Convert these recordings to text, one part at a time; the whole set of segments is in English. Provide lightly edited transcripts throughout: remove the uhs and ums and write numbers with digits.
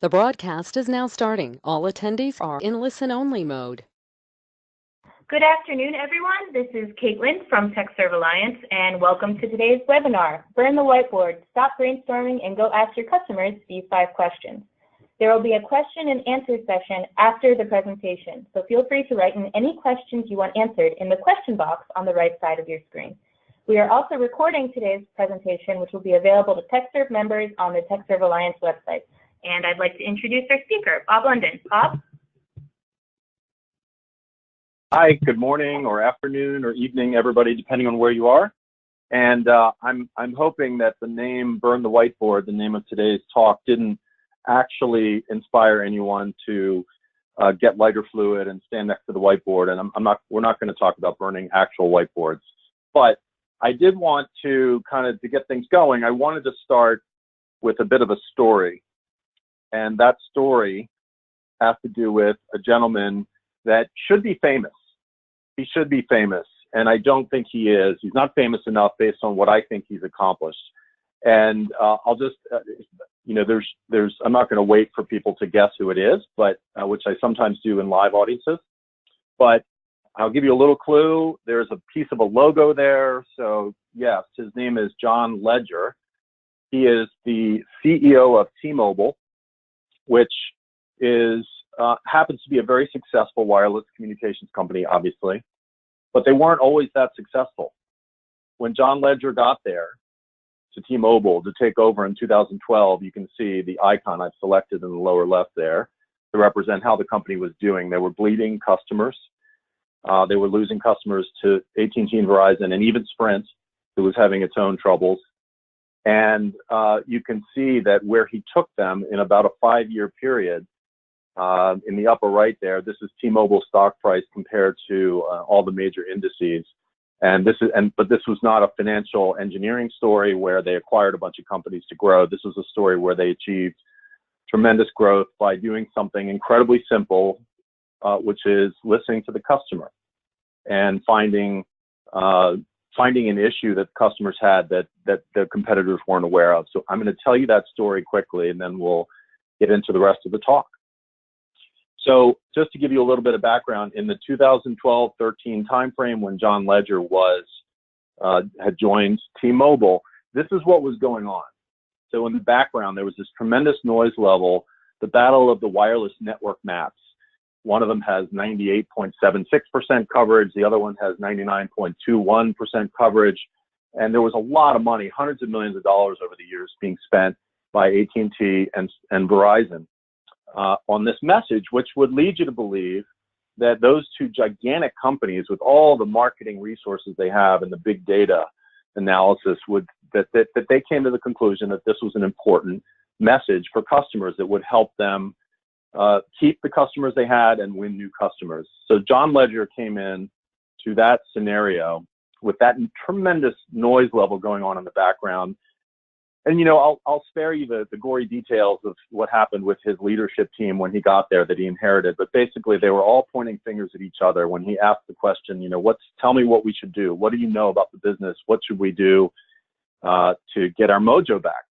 The broadcast is now starting. All attendees are in listen-only mode. Good afternoon, everyone. This is Caitlin from TechServe Alliance, and welcome to today's webinar, Burn the Whiteboard, Stop Brainstorming, and Go Ask Your Customers These 5 Questions. There will be a question and answer session after the presentation, so feel free to write in any questions you want answered in the question box on the right side of your screen. We are also recording today's presentation, which will be available to TechServe members on the TechServe Alliance website. And I'd like to introduce our speaker, Bob London. Bob? Hi, good morning or afternoon or evening, everybody, depending on where you are. And I'm hoping that the name Burn the Whiteboard, the name of today's talk, didn't actually inspire anyone to get lighter fluid and stand next to the whiteboard. And we're not going to talk about burning actual whiteboards. But I did want to to get things going, I wanted to start with a bit of a story. And that story has to do with a gentleman that should be famous. He should be famous, and I don't think he is. He's not famous enough based on what I think he's accomplished. And I'll just, I'm not going to wait for people to guess who it is, but which I sometimes do in live audiences. But I'll give you a little clue. There's a piece of a logo there. So yes, his name is John Legere. He is the CEO of T-Mobile, which is happens to be a very successful wireless communications company, obviously, but they weren't always that successful. When John Legere got there to T-Mobile to take over in 2012, you can see the icon I've selected in the lower left there to represent how the company was doing. They were bleeding customers. They were losing customers to AT&T and Verizon, and even Sprint, who was having its own troubles. And you can see that where he took them in about a 5-year period, in the upper right there, this is T-Mobile stock price compared to all the major indices. But this was not a financial engineering story where they acquired a bunch of companies to grow. This was a story where they achieved tremendous growth by doing something incredibly simple, which is listening to the customer and finding an issue that customers had that the competitors weren't aware of. So I'm going to tell you that story quickly, and then we'll get into the rest of the talk. So just to give you a little bit of background, in the 2012-13 timeframe when John Legere had joined T-Mobile, this is what was going on. So in the background, there was this tremendous noise level, the battle of the wireless network maps. One of them has 98.76% coverage. The other one has 99.21% coverage. And there was a lot of money, hundreds of millions of dollars over the years being spent by AT&T and Verizon on this message, which would lead you to believe that those two gigantic companies with all the marketing resources they have and the big data analysis that they came to the conclusion that this was an important message for customers that would help them keep the customers they had and win new customers. So John Legere came in to that scenario with that tremendous noise level going on in the background. And, I'll spare you the gory details of what happened with his leadership team when he got there that he inherited. But basically, they were all pointing fingers at each other when he asked the question, tell me what we should do. What do you know about the business? What should we do to get our mojo back?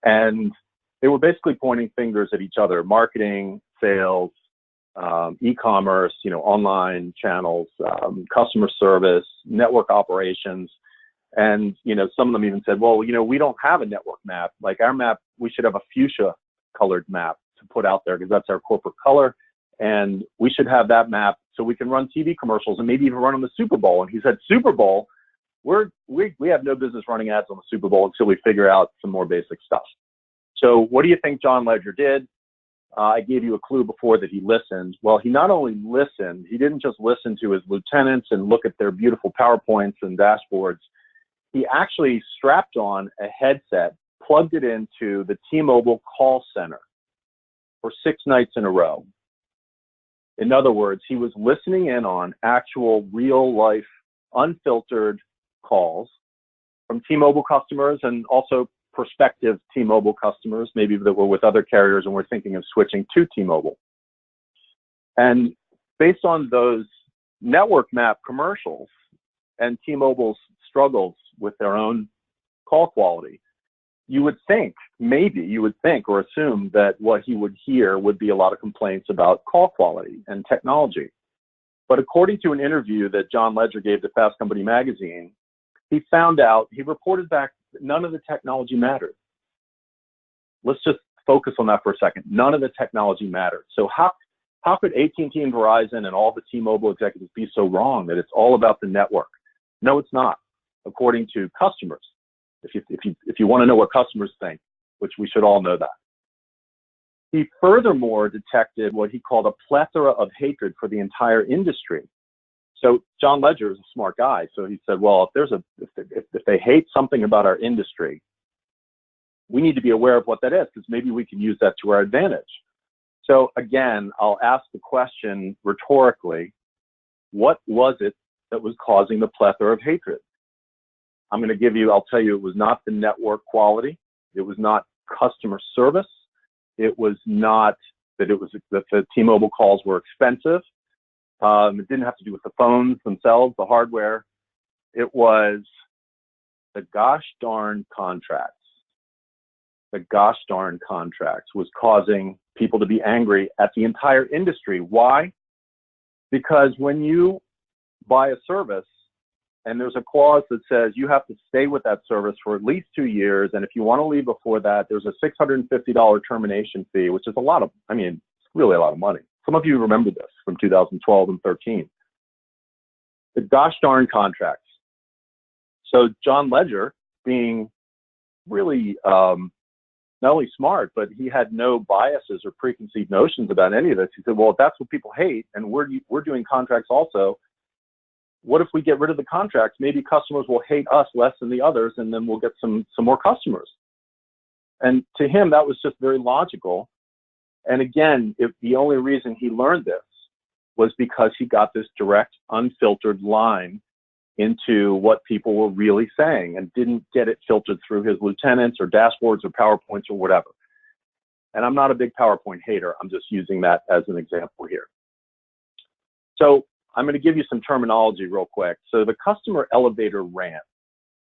And they were basically pointing fingers at each other: marketing, sales, e-commerce, online channels, customer service, network operations. And, some of them even said, well, we don't have a network map. Like our map, we should have a fuchsia colored map to put out there because that's our corporate color. And we should have that map so we can run TV commercials and maybe even run on the Super Bowl. And he said, Super Bowl, we have no business running ads on the Super Bowl until we figure out some more basic stuff. So what do you think John Legere did? I gave you a clue before that he listened. Well, he not only listened, he didn't just listen to his lieutenants and look at their beautiful PowerPoints and dashboards. He actually strapped on a headset, plugged it into the T-Mobile call center for 6 nights in a row. In other words, he was listening in on actual real-life, unfiltered calls from T-Mobile customers and also prospective T-Mobile customers, maybe that were with other carriers and were thinking of switching to T-Mobile. And based on those network map commercials and T-Mobile's struggles with their own call quality, you would think, maybe you would think or assume that what he would hear would be a lot of complaints about call quality and technology. But according to an interview that John Ledger gave to Fast Company magazine, he found out, he reported back that none of the technology mattered. Let's just focus on that for a second. None of the technology mattered. So how could AT&T and Verizon and all the T-Mobile executives be so wrong that it's all about the network? No, it's not, according to customers. If you want to know what customers think, which we should all know that. He furthermore detected what he called a plethora of hatred for the entire industry. So John Ledger is a smart guy, so he said, well, if they hate something about our industry, we need to be aware of what that is, because maybe we can use that to our advantage. So again, I'll ask the question rhetorically, what was it that was causing the plethora of hatred? I'll tell you, it was not the network quality. It was not customer service. It was not that the T-Mobile calls were expensive. It didn't have to do with the phones themselves, the hardware. It was the gosh darn contracts. The gosh darn contracts was causing people to be angry at the entire industry. Why? Because when you buy a service, and there's a clause that says you have to stay with that service for at least 2 years, and if you want to leave before that, there's a $650 termination fee, which is really a lot of money. Some of you remember this from 2012 and 13. The gosh darn contracts. So John Ledger, being really not only smart, but he had no biases or preconceived notions about any of this. He said, well, if that's what people hate, and we're doing contracts also, what if we get rid of the contracts? Maybe customers will hate us less than the others, and then we'll get some more customers. And to him, that was just very logical. And again, the only reason he learned this was because he got this direct, unfiltered line into what people were really saying and didn't get it filtered through his lieutenants or dashboards or PowerPoints or whatever. And I'm not a big PowerPoint hater. I'm just using that as an example here. So I'm going to give you some terminology real quick. So the customer elevator rant.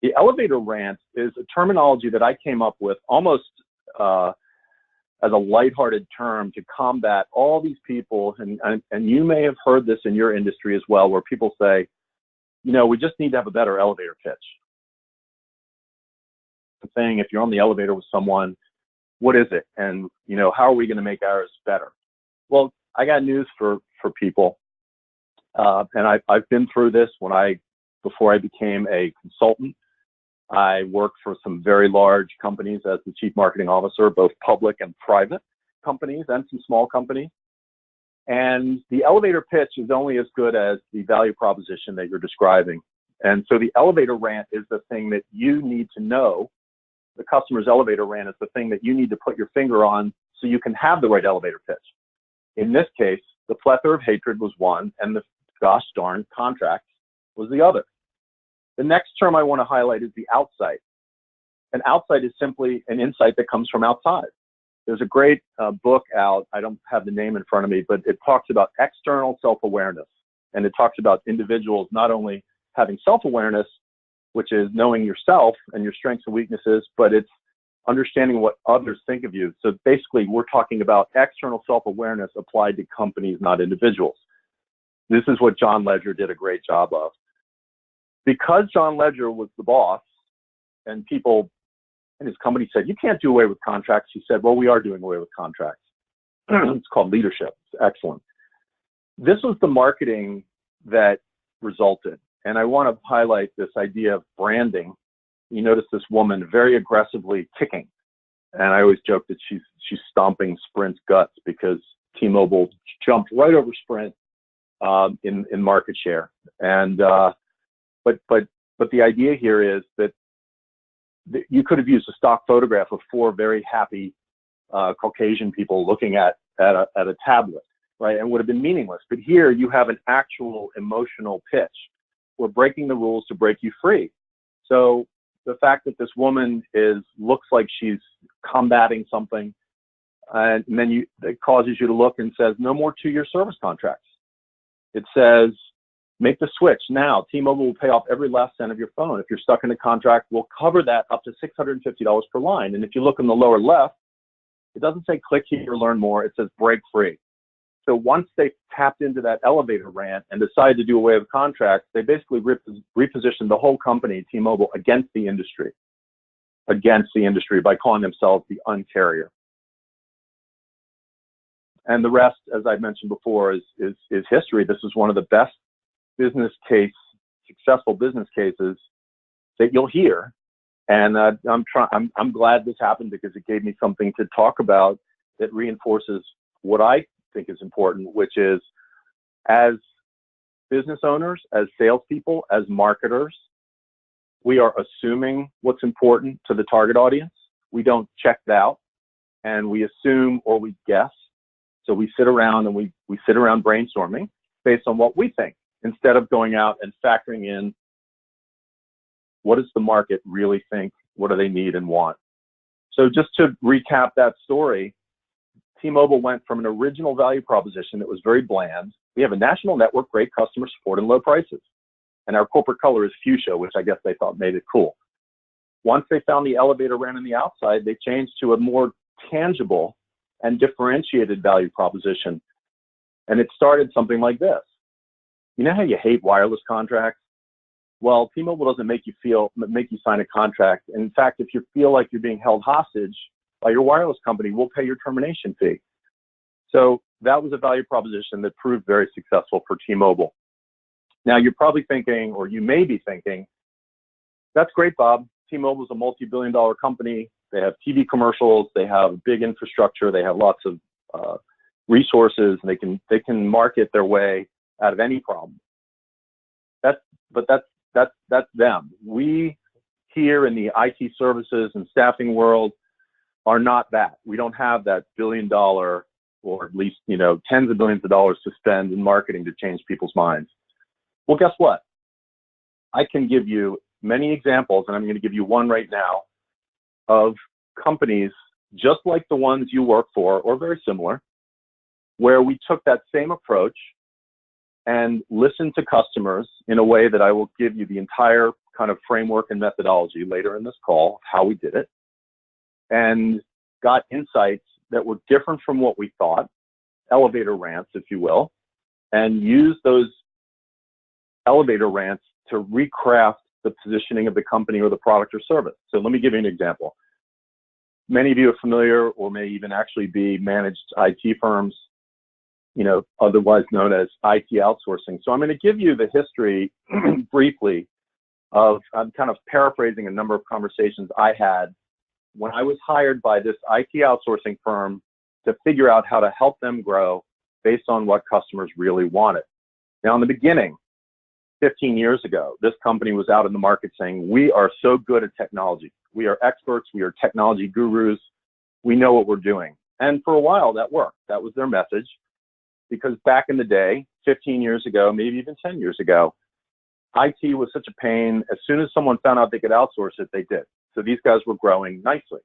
The elevator rant is a terminology that I came up with almost as a lighthearted term to combat all these people, and you may have heard this in your industry as well, where people say, we just need to have a better elevator pitch. I'm saying, if you're on the elevator with someone, what is it? And, how are we going to make ours better? Well, I got news for people. And I've been through this before I became a consultant. I worked for some very large companies as the chief marketing officer, both public and private companies and some small companies. And the elevator pitch is only as good as the value proposition that you're describing. And so the elevator rant is the thing that you need to know. The customer's elevator rant is the thing that you need to put your finger on so you can have the right elevator pitch. In this case, the plethora of hatred was one, and the gosh darn contracts was the other. The next term I want to highlight is the outsight. An outsight is simply an insight that comes from outside. There's a great book out, I don't have the name in front of me, but it talks about external self-awareness. And it talks about individuals not only having self-awareness, which is knowing yourself and your strengths and weaknesses, but it's understanding what others think of you. So basically, we're talking about external self-awareness applied to companies, not individuals. This is what John Ledger did a great job of. Because John Ledger was the boss, and people in his company said, you can't do away with contracts, he said, well, we are doing away with contracts. It's called leadership. It's excellent. This was the marketing that resulted. And I want to highlight this idea of branding. You notice this woman very aggressively kicking. And I always joke that she's stomping Sprint's guts, because T-Mobile jumped right over Sprint in market share. And but the idea here is that you could have used a stock photograph of 4 very happy Caucasian people looking at a tablet, right? And would have been meaningless. But here you have an actual emotional pitch. We're breaking the rules to break you free. So the fact that this woman looks like she's combating something, and then it causes you to look and says, no more 2-year service contracts. It says, Make the switch now. T-Mobile will pay off every last cent of your phone. If you're stuck in a contract, we'll cover that up to $650 per line. And if you look in the lower left, it doesn't say click here, learn more. It says break free. So once they tapped into that elevator rant and decided to do away with contracts, they basically repositioned the whole company, T-Mobile, against the industry by calling themselves the uncarrier. And the rest, as I mentioned before, is history. This is one of the best successful business cases that you'll hear. And I'm glad this happened because it gave me something to talk about that reinforces what I think is important, which is as business owners, as salespeople, as marketers, we are assuming what's important to the target audience. We don't check it out, and we assume or we guess. So we sit around and we sit around brainstorming based on what we think, instead of going out and factoring in what does the market really think, what do they need and want. So just to recap that story, T-Mobile went from an original value proposition that was very bland. We have a national network, great customer support, and low prices. And our corporate color is fuchsia, which I guess they thought made it cool. Once they found the elevator ran on the outside, they changed to a more tangible and differentiated value proposition. And it started something like this. You know how you hate wireless contracts? Well, T-Mobile doesn't make you sign a contract. And in fact, if you feel like you're being held hostage by your wireless company, we'll pay your termination fee. So that was a value proposition that proved very successful for T-Mobile. Now you're probably thinking, or you may be thinking, that's great, Bob. T-Mobile is a multi-billion-dollar company. They have TV commercials. They have big infrastructure. They have lots of resources, and they can market their way out of any problem. That's them. We here in the IT services and staffing world are not that. We don't have that billion-dollar, or at least tens of billions of dollars to spend in marketing to change people's minds. Well, guess what? I can give you many examples, and I'm going to give you one right now, of companies just like the ones you work for, or very similar, where we took that same approach and listened to customers in a way that I will give you the entire kind of framework and methodology later in this call, how we did it, and got insights that were different from what we thought, elevator rants, if you will, and used those elevator rants to recraft the positioning of the company or the product or service. So let me give you an example. Many of you are familiar, or may even actually be, managed IT firms, otherwise known as IT outsourcing. So I'm going to give you the history briefly I'm kind of paraphrasing a number of conversations I had when I was hired by this IT outsourcing firm to figure out how to help them grow based on what customers really wanted. Now, in the beginning, 15 years ago, this company was out in the market saying, we are so good at technology. We are experts. We are technology gurus. We know what we're doing. And for a while, that worked. That was their message. Because back in the day, 15 years ago, maybe even 10 years ago, IT was such a pain. As soon as someone found out they could outsource it, they did. So these guys were growing nicely.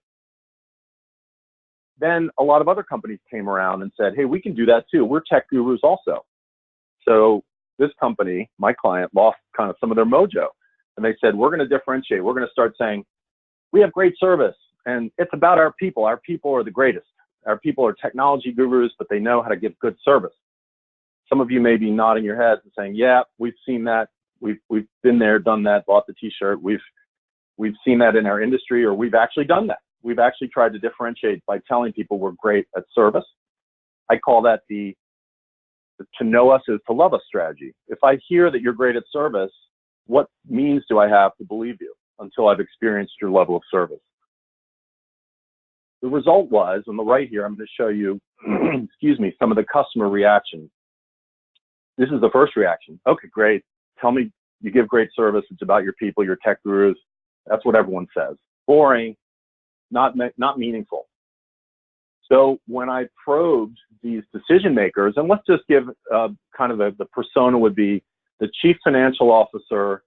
Then a lot of other companies came around and said, hey, we can do that too. We're tech gurus also. So this company, my client, lost kind of some of their mojo. And they said, we're going to differentiate. We're going to start saying, we have great service, and it's about our people. Our people are the greatest. Our people are technology gurus, but they know how to give good service. Some of you may be nodding your heads and saying, yeah, we've seen that. We've been there, done that, bought the t-shirt. We've seen that in our industry, or we've actually done that. We've actually tried to differentiate by telling people we're great at service. I call that the to know us is to love us strategy. If I hear that you're great at service, what means do I have to believe you until I've experienced your level of service? The result was, on the right here, I'm going to show you, excuse me, some of the customer reactions. This is the first reaction. Okay, great. Tell me you give great service. It's about your people, your tech gurus. That's what everyone says. Boring, not meaningful. So when I probed these decision makers, and let's just give kind of the persona would be the chief financial officer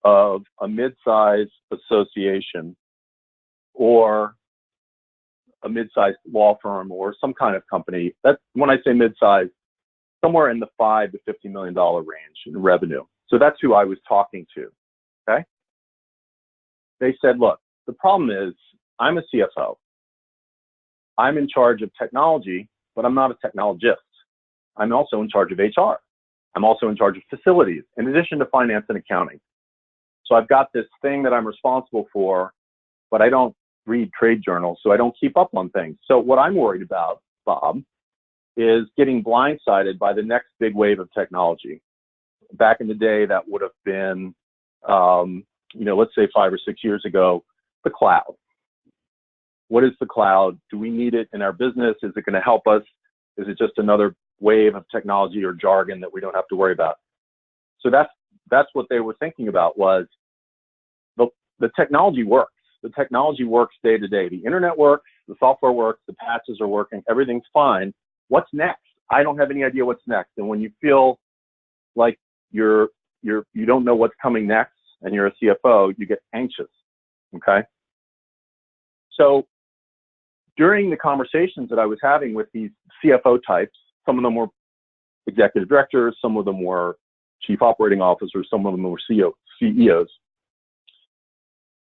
of a mid-sized association, or a mid-sized law firm, or some kind of company. That, when I say mid-sized, somewhere in the $5 to $50 million range in revenue. So that's who I was talking to, okay? They said, look, the problem is I'm a CFO. I'm in charge of technology, but I'm not a technologist. I'm also in charge of HR. I'm also in charge of facilities, in addition to finance and accounting. So I've got this thing that I'm responsible for, but I don't read trade journals, so I don't keep up on things. So what I'm worried about, Bob, is getting blindsided by the next big wave of technology. Back in the day, that would have been, let's say 5 or 6 years ago, the cloud. What is the cloud? Do we need it in our business? Is it going to help us? Is it just another wave of technology or jargon that we don't have to worry about? So that's what they were thinking about, was the technology works. The technology works day to day. The internet works, the software works, the patches are working, everything's fine. What's next? I don't have any idea what's next. And when you feel like you don't know what's coming next and you're a CFO, you get anxious, okay? So during the conversations that I was having with these CFO types, some of them were executive directors, some of them were chief operating officers, some of them were CEOs.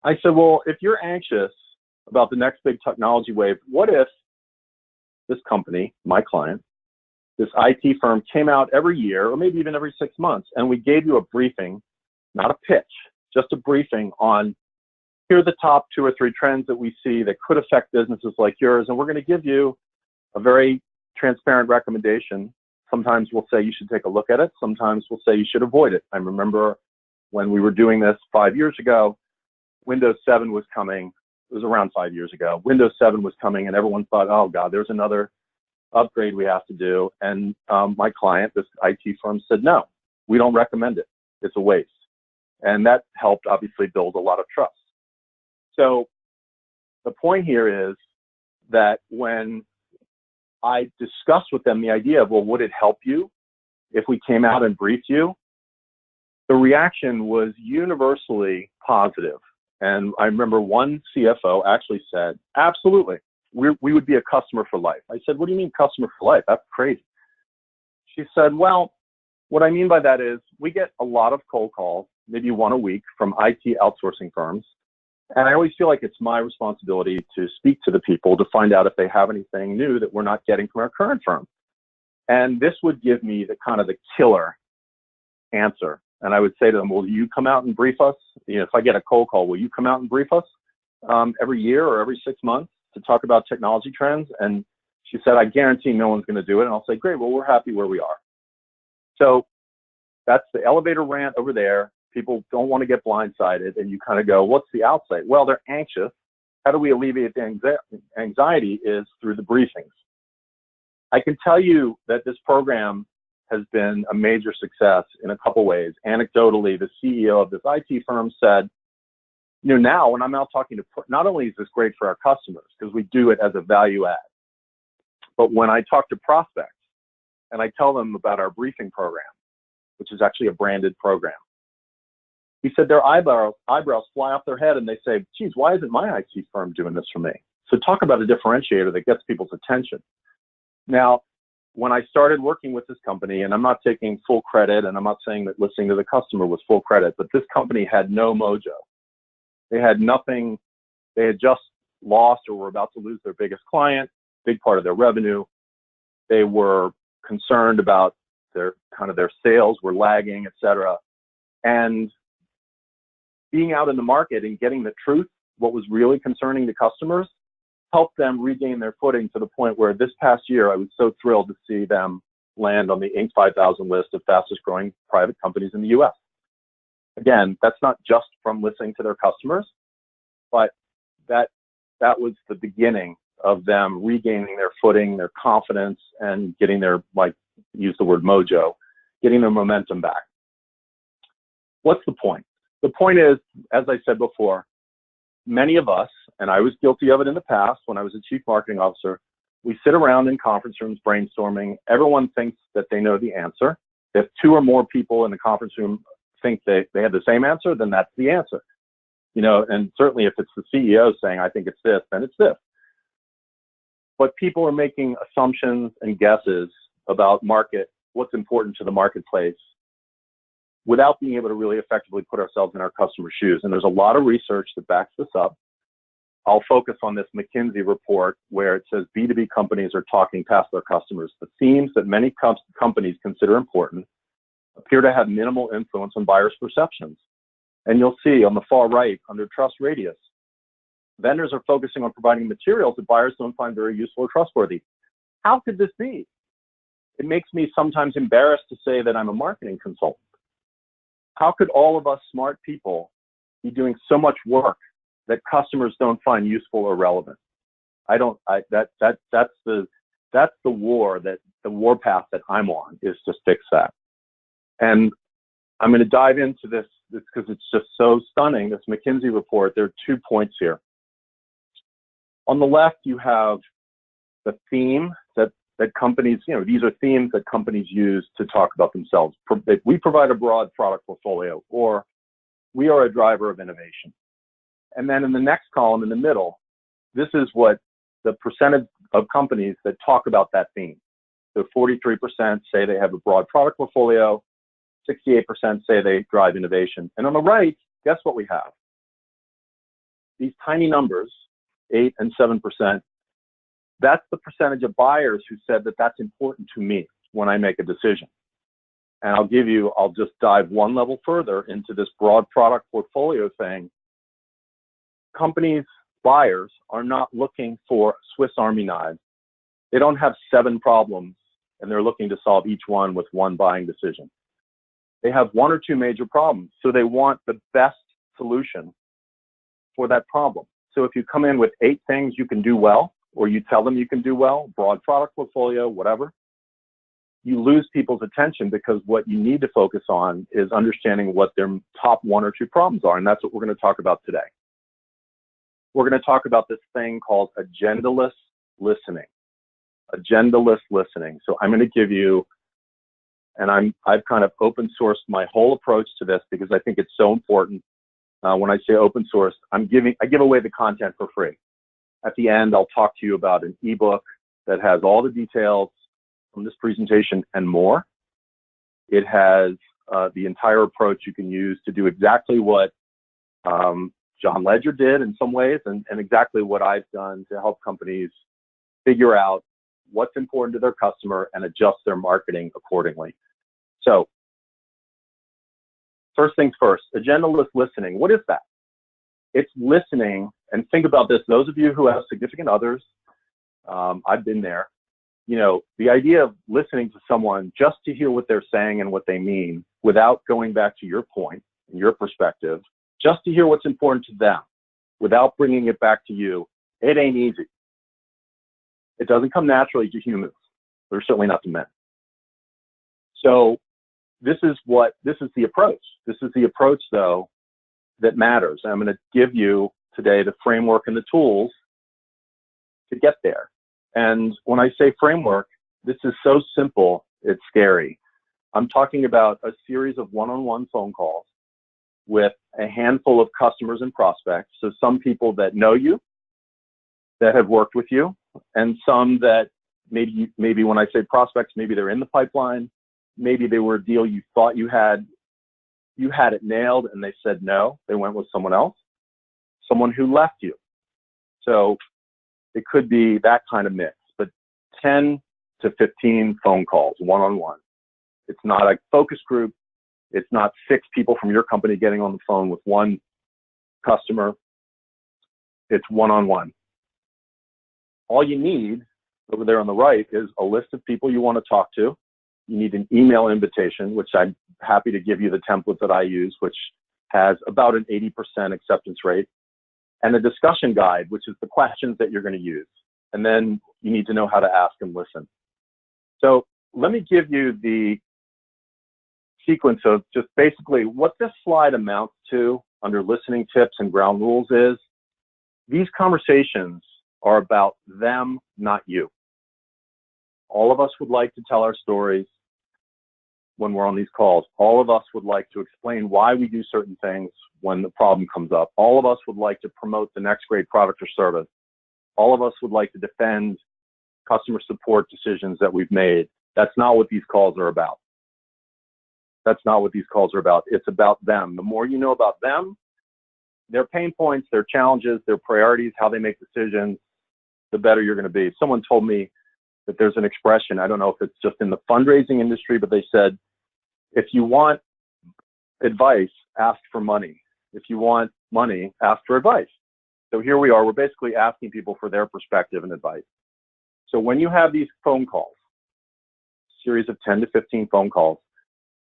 I said, well, if you're anxious about the next big technology wave, what if this company, my client, this IT firm came out every year, or maybe even every 6 months, and we gave you a briefing, not a pitch, just a briefing on, here are the top 2 or 3 trends that we see that could affect businesses like yours, and we're going to give you a very transparent recommendation. Sometimes we'll say you should take a look at it. Sometimes we'll say you should avoid it. I remember when we were doing this 5 years ago, Windows 7 was coming. It was around 5 years ago. Windows 7 was coming, and everyone thought, oh, God, there's another upgrade we have to do. And my client, this IT firm, said, no, we don't recommend it. It's a waste. And that helped, obviously, build a lot of trust. So the point here is that when I discussed with them the idea of, well, would it help you if we came out and briefed you? The reaction was universally positive. And I remember one CFO actually said, absolutely, we would be a customer for life. I said, what do you mean customer for life? That's crazy. She said, well, what I mean by that is we get a lot of cold calls, maybe 1 a week, from IT outsourcing firms. And I always feel like it's my responsibility to speak to the people to find out if they have anything new that we're not getting from our current firm. And this would give me the kind of the killer answer. And I would say to them, will you come out and brief us? If I get a cold call, will you come out and brief us every year or every 6 months to talk about technology trends? And she said, I guarantee no one's going to do it. And I'll say, great, well, we're happy where we are. So that's the elevator rant over there. People don't want to get blindsided, and you kind of go, what's the outside? Well, they're anxious. How do we alleviate the anxiety is through the briefings. I can tell you that this program has been a major success in a couple ways. Anecdotally, the CEO of this IT firm said, now when I'm out talking to, not only is this great for our customers, because we do it as a value add, but when I talk to prospects and I tell them about our briefing program, which is actually a branded program, he said their eyebrows fly off their head and they say, geez, why isn't my IT firm doing this for me? So talk about a differentiator that gets people's attention. Now, when I started working with this company, and I'm not taking full credit, and I'm not saying that listening to the customer was full credit, but this company had no mojo. They had nothing. They had just lost or were about to lose their biggest client, big part of their revenue. They were concerned about their sales were lagging, et cetera. And being out in the market and getting the truth, what was really concerning the customers, helped them regain their footing to the point where this past year, I was so thrilled to see them land on the Inc. 5000 list of fastest growing private companies in the US. Again, that's not just from listening to their customers, but that was the beginning of them regaining their footing, their confidence, and getting their, use the word mojo, getting their momentum back. What's the point? The point is, as I said before, many of us, and I was guilty of it in the past when I was a chief marketing officer, we sit around in conference rooms brainstorming. Everyone thinks that they know the answer. If 2 or more people in the conference room think they have the same answer, then that's the answer. And certainly if it's the CEO saying, I think it's this, then it's this. But people are making assumptions and guesses about market what's important to the marketplace without being able to really effectively put ourselves in our customer's shoes. And there's a lot of research that backs this up. I'll focus on this McKinsey report where it says B2B companies are talking past their customers. The themes that many companies consider important appear to have minimal influence on buyers' perceptions. And you'll see on the far right, under Trust Radius, vendors are focusing on providing materials that buyers don't find very useful or trustworthy. How could this be? It makes me sometimes embarrassed to say that I'm a marketing consultant. How could all of us smart people be doing so much work that customers don't find useful or relevant? That's the war path that I'm on, is to fix that. And I'm going to dive into this because it's just so stunning, this McKinsey report. There are 2 points here. On the left, you have the theme that companies, these are themes that companies use to talk about themselves. We provide a broad product portfolio, or we are a driver of innovation. And then in the next column in the middle, this is what the percentage of companies that talk about that theme. So 43% say they have a broad product portfolio, 68% say they drive innovation. And on the right, guess what we have? These tiny numbers, 8 and 7%, that's the percentage of buyers who said that that's important to me when I make a decision. And I'll just dive one level further into this broad product portfolio thing. Companies, buyers are not looking for Swiss Army knives. They don't have 7 problems and they're looking to solve each one with one buying decision. They have 1 or 2 major problems, so they want the best solution for that problem. So if you come in with 8 things you can do well, or you tell them you can do well, broad product portfolio, whatever, you lose people's attention, because what you need to focus on is understanding what their top 1 or 2 problems are. And that's what we're going to talk about today. We're going to talk about this thing called agendaless listening. Agendaless listening. So I'm going to give you, and I've kind of open sourced my whole approach to this because I think it's so important. When I say open source, I give away the content for free. At the end, I'll talk to you about an ebook that has all the details from this presentation and more. It has the entire approach you can use to do exactly what John Ledger did in some ways, and exactly what I've done to help companies figure out what's important to their customer and adjust their marketing accordingly. So, first things first, agendaless listening. What is that? It's listening, and think about this, those of you who have significant others, I've been there. The idea of listening to someone just to hear what they're saying and what they mean without going back to your point and your perspective, just to hear what's important to them without bringing it back to you, it ain't easy. It doesn't come naturally to humans, or certainly not to men. So this is the approach. This is the approach, though, that matters. I'm going to give you today the framework and the tools to get there. And when I say framework, this is so simple, it's scary. I'm talking about a series of one-on-one phone calls with a handful of customers and prospects. So some people that know you, that have worked with you, and some that maybe when I say prospects, maybe they're in the pipeline, maybe they were a deal you thought you had it nailed and they said no, they went with someone else, someone who left you. So it could be that kind of mix, but 10 to 15 phone calls, one-on-one. It's not a focus group. It's not 6 people from your company getting on the phone with one customer. It's one-on-one. All you need over there on the right is a list of people you want to talk to. You need an email invitation, which I'm happy to give you the template that I use, which has about an 80% acceptance rate, and a discussion guide, which is the questions that you're going to use. And then you need to know how to ask and listen. So let me give you the sequence of just basically what this slide amounts to under listening tips and ground rules is these conversations are about them, not you. All of us would like to tell our stories when we're on these calls. All of us would like to explain why we do certain things when the problem comes up. All of us would like to promote the next great product or service. All of us would like to defend customer support decisions that we've made. That's not what these calls are about. That's not what these calls are about. It's about them. The more you know about them, their pain points, their challenges, their priorities, how they make decisions, the better you're going to be. Someone told me that there's an expression, I don't know if it's just in the fundraising industry, but they said, if you want advice, ask for money. If you want money, ask for advice. So here we are, we're basically asking people for their perspective and advice. So when you have these phone calls, series of 10 to 15 phone calls,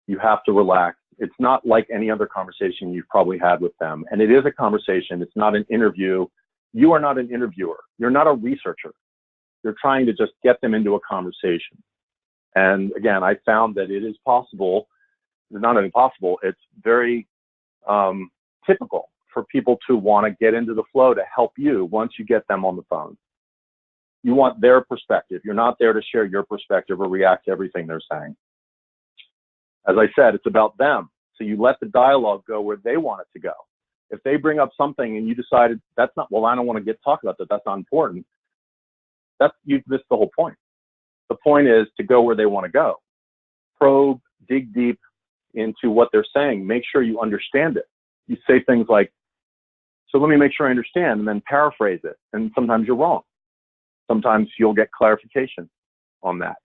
you have to relax. It's not like any other conversation you've probably had with them. And it is a conversation. It's not an interview. You are not an interviewer. You're not a researcher. You're trying to just get them into a conversation. And again, I found that it is possible, not only possible, it's very typical for people to want to get into the flow to help you once you get them on the phone. You want their perspective. You're not there to share your perspective or react to everything they're saying. As I said, it's about them. So you let the dialogue go where they want it to go. If they bring up something and you decided that's not, well, I don't want to talk about that, that's not important, you've missed the whole point. The point is to go where they want to go. Probe, dig deep into what they're saying. Make sure you understand it. You say things like, so let me make sure I understand, and then paraphrase it. And sometimes you're wrong. Sometimes you'll get clarification on that.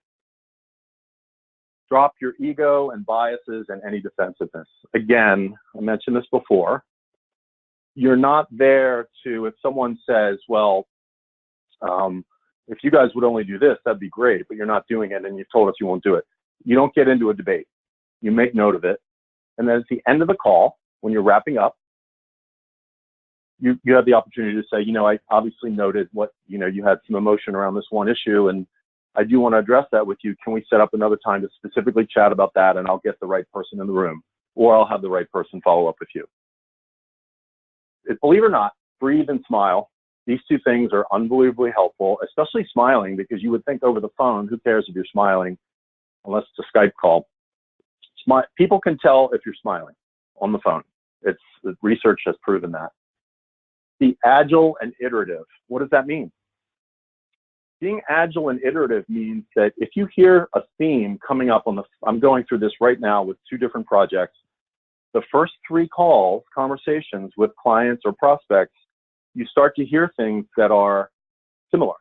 Drop your ego and biases and any defensiveness. Again, I mentioned this before. You're not there to, if someone says, well, if you guys would only do this, that'd be great, but you're not doing it and you've told us you won't do it. You don't get into a debate. You make note of it. And then at the end of the call, when you're wrapping up, you have the opportunity to say, I obviously noted what, you had some emotion around this one issue, and I do want to address that with you. Can we set up another time to specifically chat about that, and I'll get the right person in the room, or I'll have the right person follow up with you. Believe it or not, breathe and smile. These two things are unbelievably helpful, especially smiling, because you would think over the phone, who cares if you're smiling, unless it's a Skype call. People can tell if you're smiling on the phone. Research has proven that. Be agile and iterative. What does that mean? Being agile and iterative means that if you hear a theme coming up I'm going through this right now with 2 different projects, the first 3 conversations with clients or prospects, you start to hear things that are similar.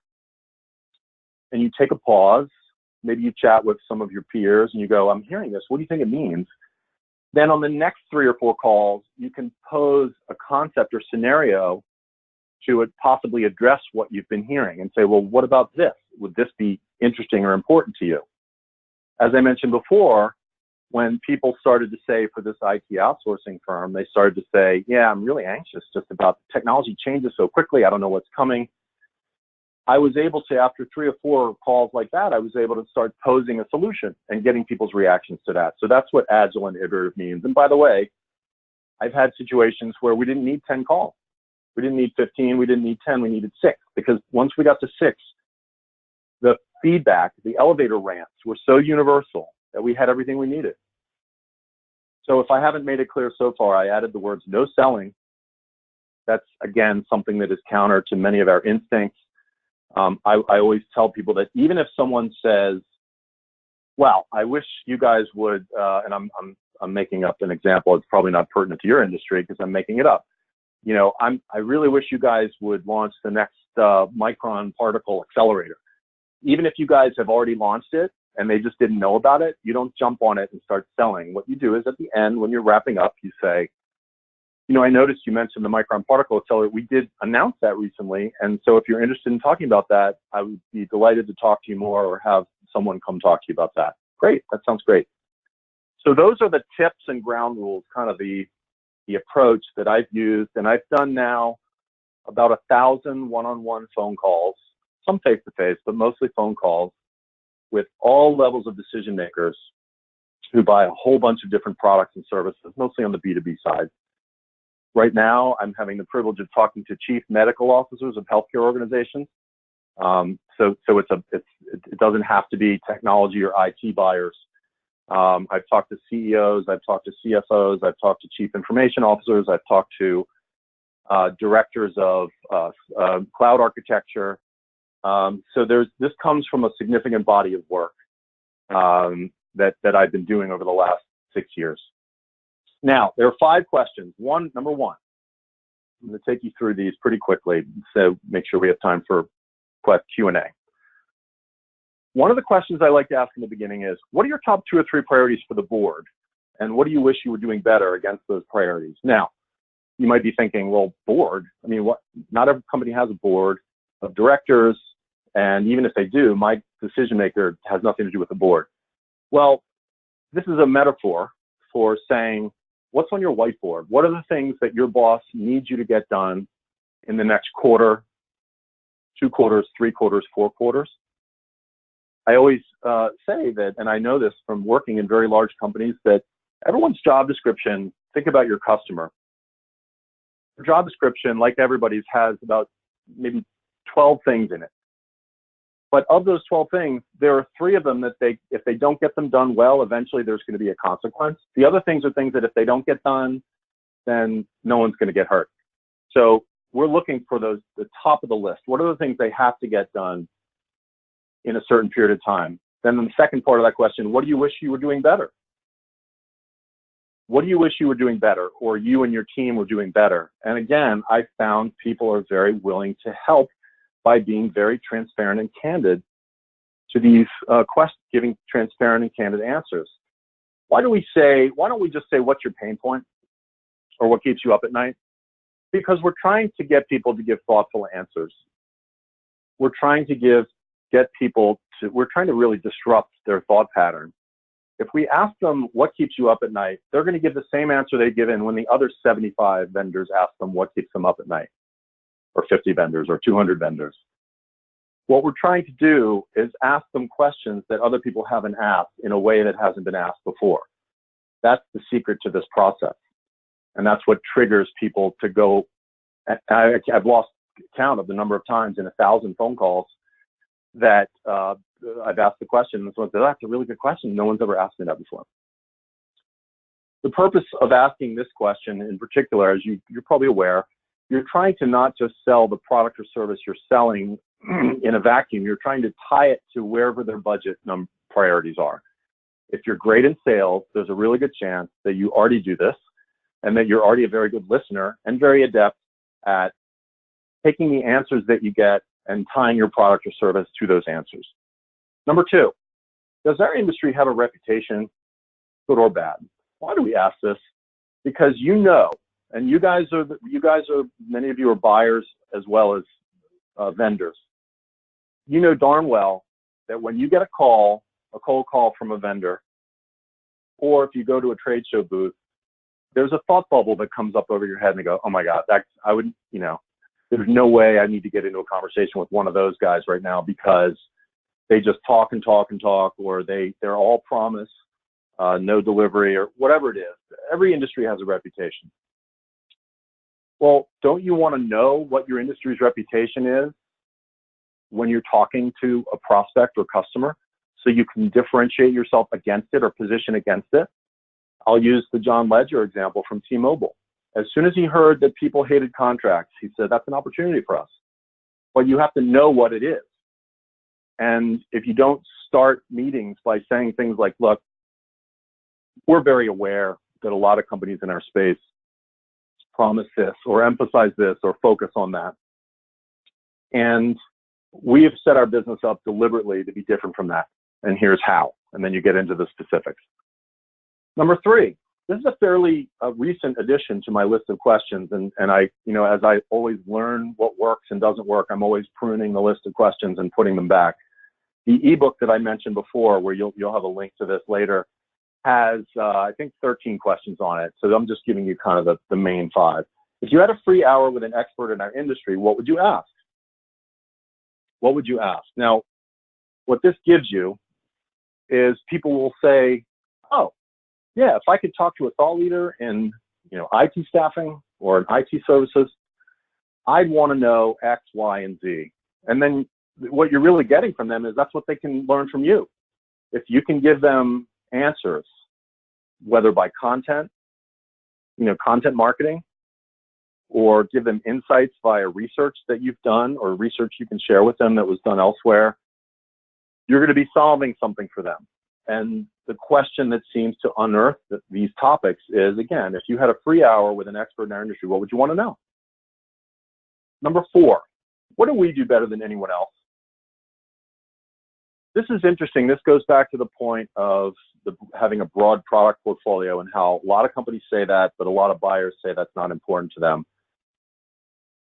And you take a pause, maybe you chat with some of your peers and you go, I'm hearing this, what do you think it means? Then on the next 3 or 4 calls, you can pose a concept or scenario to possibly address what you've been hearing and say, well, what about this? Would this be interesting or important to you? As I mentioned before, when people started to say for this IT outsourcing firm, they started to say, yeah, I'm really anxious just about technology changes so quickly. I don't know what's coming. I was able to, after 3 or 4 calls like that, I was able to start posing a solution and getting people's reactions to that. So that's what agile and iterative means. And by the way, I've had situations where we didn't need 10 calls. We didn't need 15, we didn't need 10, we needed 6. Because once we got to 6, the feedback, the elevator rants were so universal that we had everything we needed. So if I haven't made it clear so far, I added the words no selling. That's, again, something that is counter to many of our instincts. I always tell people that even if someone says, well, I wish you guys would, and I'm making up an example, it's probably not pertinent to your industry because I'm making it up. I really wish you guys would launch the next micron particle accelerator. Even if you guys have already launched it and they just didn't know about it, you don't jump on it and start selling. What you do is at the end, when you're wrapping up, you say, I noticed you mentioned the micron particle accelerator. We did announce that recently. And so if you're interested in talking about that, I would be delighted to talk to you more or have someone come talk to you about that. Great. That sounds great. So those are the tips and ground rules, kind of the approach that I've used. And I've done now about 1,000 one-on-one phone calls, some face-to-face, but mostly phone calls with all levels of decision makers who buy a whole bunch of different products and services, mostly on the B2B side. Right now, I'm having the privilege of talking to chief medical officers of healthcare organizations. So it doesn't have to be technology or IT buyers. I've talked to CEOs, I've talked to CFOs, I've talked to chief information officers, I've talked to directors of cloud architecture. So this comes from a significant body of work. that I've been doing over the last 6 years. Now, there are 5 questions. Number one, I'm going to take you through these pretty quickly, so make sure we have time for Q&A. One of the questions I like to ask in the beginning is, what are your top 2 or 3 priorities for the board? And what do you wish you were doing better against those priorities? Now, you might be thinking, well, board? I mean, not every company has a board of directors, and even if they do, my decision maker has nothing to do with the board. Well, this is a metaphor for saying, what's on your whiteboard? What are the things that your boss needs you to get done in the next quarter, 2 quarters, 3 quarters, 4 quarters? I always say that, and I know this from working in very large companies, that everyone's job description, think about your customer. Your job description, like everybody's, has about maybe 12 things in it. But of those 12 things, there are 3 of them that if they don't get them done well, eventually there's going to be a consequence. The other things are things that if they don't get done, then no one's going to get hurt. So we're looking for the top of the list. What are the things they have to get done in a certain period of time? Then the second part of that question, what do you wish you were doing better? What do you wish you were doing better, or you and your team were doing better? And again, I found people are very willing to help by being very transparent and candid to these questions, giving transparent and candid answers. Why don't we just say, what's your pain point, or what keeps you up at night? Because we're trying to get people to give thoughtful answers. We're trying to we're trying to really disrupt their thought pattern. If we ask them what keeps you up at night, they're going to give the same answer they've given when the other 75 vendors ask them what keeps them up at night, or 50 vendors, or 200 vendors. What we're trying to do is ask them questions that other people haven't asked in a way that hasn't been asked before. That's the secret to this process. And that's what triggers people to go. I've lost count of the number of times in 1,000 phone calls that I've asked the question, and someone said, that's a really good question. No one's ever asked me that before. The purpose of asking this question in particular, as you're probably aware, you're trying to not just sell the product or service you're selling in a vacuum. You're trying to tie it to wherever their budget priorities are. If you're great in sales, there's a really good chance that you already do this, and that you're already a very good listener and very adept at taking the answers that you get and tying your product or service to those answers. Number 2, does our industry have a reputation, good or bad? Why do we ask this? Because and you guys are, many of you are buyers as well as vendors. You know darn well that when you get a cold call from a vendor, or if you go to a trade show booth, there's a thought bubble that comes up over your head and you go, oh my God, there's no way I need to get into a conversation with one of those guys right now, because they just talk and talk and talk, or they're all promise, no delivery, or whatever it is. Every industry has a reputation. Well, don't you want to know what your industry's reputation is when you're talking to a prospect or customer, so you can differentiate yourself against it or position against it? I'll use the John Ledger example from T-Mobile. As soon as he heard that people hated contracts, he said, that's an opportunity for us. But you have to know what it is. And if you don't start meetings by saying things like, look, we're very aware that a lot of companies in our space promise this, or emphasize this, or focus on that. And we have set our business up deliberately to be different from that. And here's how. And then you get into the specifics. Number 3, this is a fairly recent addition to my list of questions. And I, as I always learn what works and doesn't work, I'm always pruning the list of questions and putting them back. The ebook that I mentioned before, where you'll have a link to this later, has, I think, 13 questions on it. So I'm just giving you kind of the main 5. If you had a free hour with an expert in our industry, what would you ask? What would you ask? Now, what this gives you is people will say, oh, yeah, if I could talk to a thought leader in IT staffing or in IT services, I'd want to know X, Y, and Z. And then what you're really getting from them is that's what they can learn from you. If you can give them answers, whether by content, content marketing, or give them insights via research that you've done, or research you can share with them that was done elsewhere, you're going to be solving something for them. And the question that seems to unearth these topics is, again, if you had a free hour with an expert in our industry, what would you want to know? Number 4, what do we do better than anyone else? This is interesting. This goes back to the point of having a broad product portfolio and how a lot of companies say that, but a lot of buyers say that's not important to them.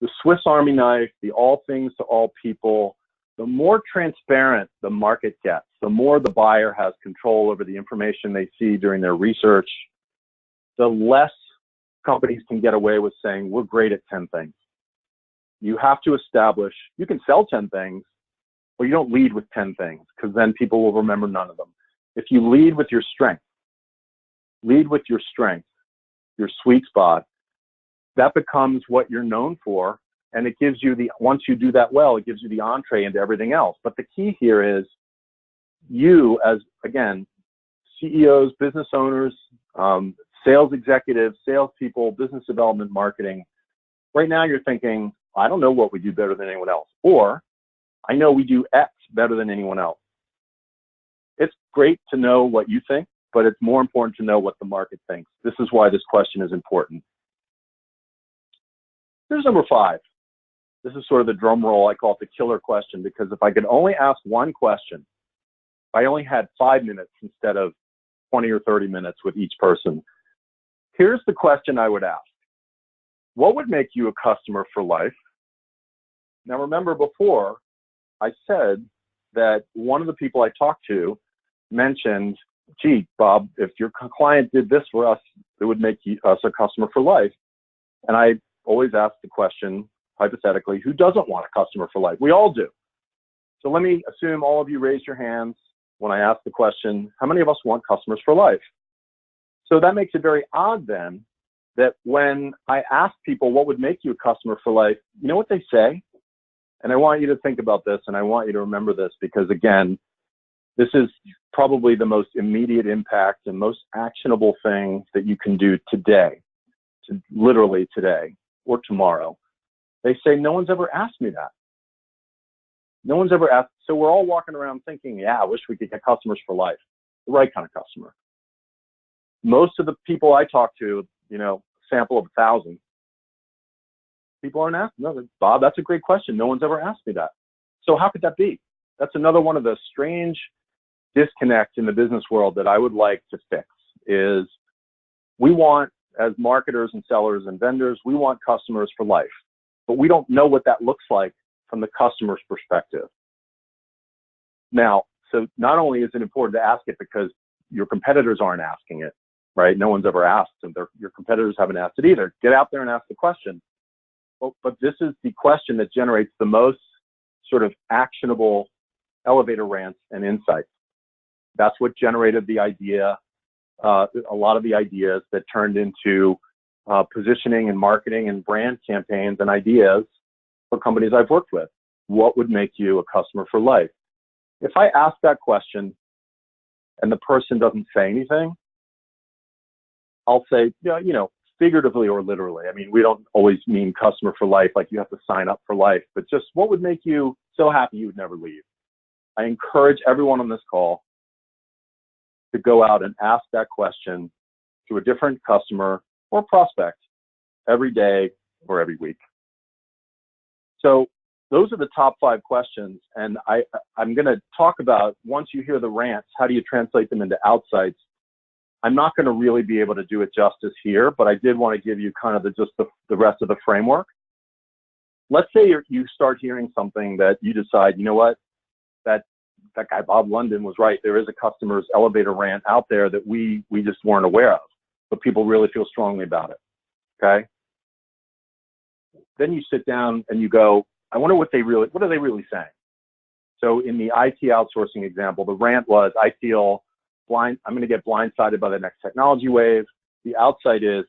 The Swiss Army knife, the all things to all people, the more transparent the market gets, the more the buyer has control over the information they see during their research, the less companies can get away with saying, we're great at 10 things. You have to establish, you can sell 10 things, but you don't lead with 10 things, because then people will remember none of them. If you lead with your strength, your sweet spot, that becomes what you're known for. And it gives you once you do that well, it gives you the entree into everything else. But the key here is you as, again, CEOs, business owners, sales executives, salespeople, business development, marketing. Right now you're thinking, I don't know what we do better than anyone else. Or I know we do X better than anyone else. It's great to know what you think, but it's more important to know what the market thinks. This is why this question is important. Here's number 5. This is sort of the drum roll. I call it the killer question, because if I could only ask one question, if I only had 5 minutes instead of 20 or 30 minutes with each person, here's the question I would ask. What would make you a customer for life? Now remember, before I said that one of the people I talked to mentioned, gee, Bob, if your client did this for us, it would make us a customer for life. And I always ask the question, hypothetically, who doesn't want a customer for life? We all do. So let me assume all of you raised your hands when I asked the question, how many of us want customers for life? So that makes it very odd then that when I ask people what would make you a customer for life, you know what they say? And I want you to think about this, and I want you to remember this, because again, this is probably the most immediate impact and most actionable thing that you can do today, literally today or tomorrow. They say, no one's ever asked me that. No one's ever asked. So we're all walking around thinking, yeah, I wish we could get customers for life, the right kind of customer. Most of the people I talk to, sample of 1,000, people aren't asked. No, Bob, that's a great question. No one's ever asked me that. So how could that be? That's another one of the strange disconnects in the business world that I would like to fix. Is we want, as marketers and sellers and vendors, we want customers for life, but we don't know what that looks like from the customer's perspective. Now, so not only is it important to ask it because your competitors aren't asking it, right? No one's ever asked, and your competitors haven't asked it either. Get out there and ask the question. But this is the question that generates the most sort of actionable elevator rants and insights. That's what generated the idea, a lot of the ideas that turned into positioning and marketing and brand campaigns and ideas for companies I've worked with. What would make you a customer for life? If I ask that question and the person doesn't say anything, I'll say, figuratively or literally. I mean, we don't always mean customer for life, like you have to sign up for life, but just what would make you so happy you would never leave? I encourage everyone on this call to go out and ask that question to a different customer or prospect every day or every week. So those are the top 5 questions. And I'm going to talk about, once you hear the rants, how do you translate them into outsights? I'm not going to really be able to do it justice here, but I did want to give you kind of the rest of the framework. Let's say you start hearing something that you decide, you know what, that guy Bob London was right. There is a customer's elevator rant out there that we just weren't aware of, but people really feel strongly about it. Okay. Then you sit down and you go, I wonder what are they really saying? So in the IT outsourcing example, the rant was, I feel I'm going to get blindsided by the next technology wave. The outside is,